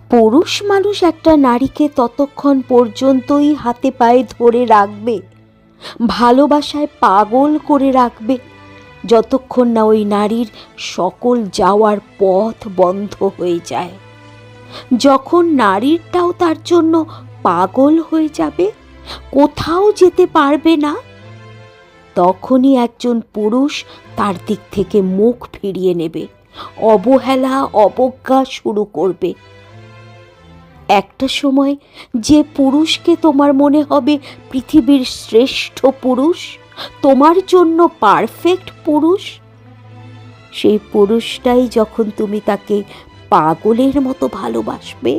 পুরুষ মানুষ একটা নারীকে ততক্ষণ পর্যন্তই হাতে পায়ে ধরে রাখবে, ভালোবাসায় পাগল করে রাখবে, যতক্ষণ না ওই নারীর সকল যাওয়ার পথ বন্ধ হয়ে যায়। যখন নারীরটাও তার জন্য পাগল হয়ে যাবে, কোথাও যেতে পারবে না, তখনই একজন পুরুষ তার দিক থেকে মুখ ফিরিয়ে নেবে, অবহেলা অবজ্ঞা শুরু করবে। একটা সময় যে পুরুষকে তোমার মনে হবে পৃথিবীর শ্রেষ্ঠ পুরুষ, তোমার জন্য পারফেক্ট পুরুষ, সেই পুরুষটাই যখন তুমি তাকে পাগলের মতো ভালোবাসবে,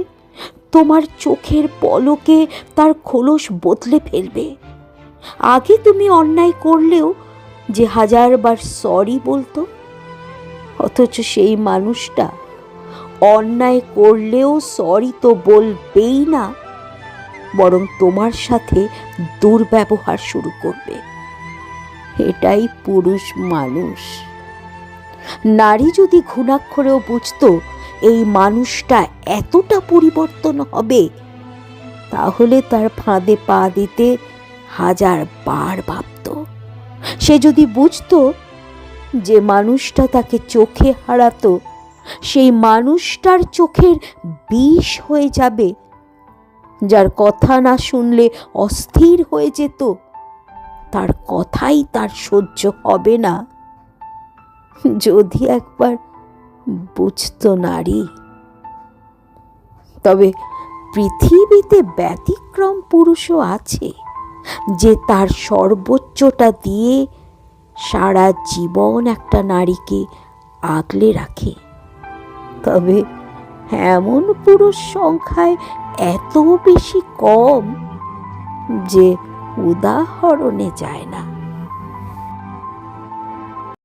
তোমার চোখের পলকে তার খোলস বদলে ফেলবে। আগে তুমি অন্যায় করলেও যে 1000 বার সরি বলতো, অথচ সেই মানুষটা অন্যায় করলেও সরি তো বলবেই না, বরং তোমার সাথে দুর্ব্যবহার শুরু করবে। এটাই পুরুষ মানুষ। নারী যদি ঘুণাক্ষরেও বুঝতো এই মানুষটা এতটা পরিবর্তন হবে, তাহলে তার ফাঁদে পা দিতে 1000 বার ভাবত। সে যদি বুঝতো যে মানুষটা তাকে চোখে হারাতো সেই মানুষটার চোখের বিষ হয়ে যাবে, যার কথা না শুনলে অস্থির হয়ে যেত, তার কথাই তার সহ্য হবে না, যদি একবার বুঝতো নারী। তবে পৃথিবীতে ব্যতিক্রম পুরুষও আছে, যে তার সর্বোচ্চটা দিয়ে সারা জীবন একটা নারীকে আগলে রাখে। তবে এমন পুরুষ সংখ্যায় এত বেশি কম যে উদাহরণে যায় না।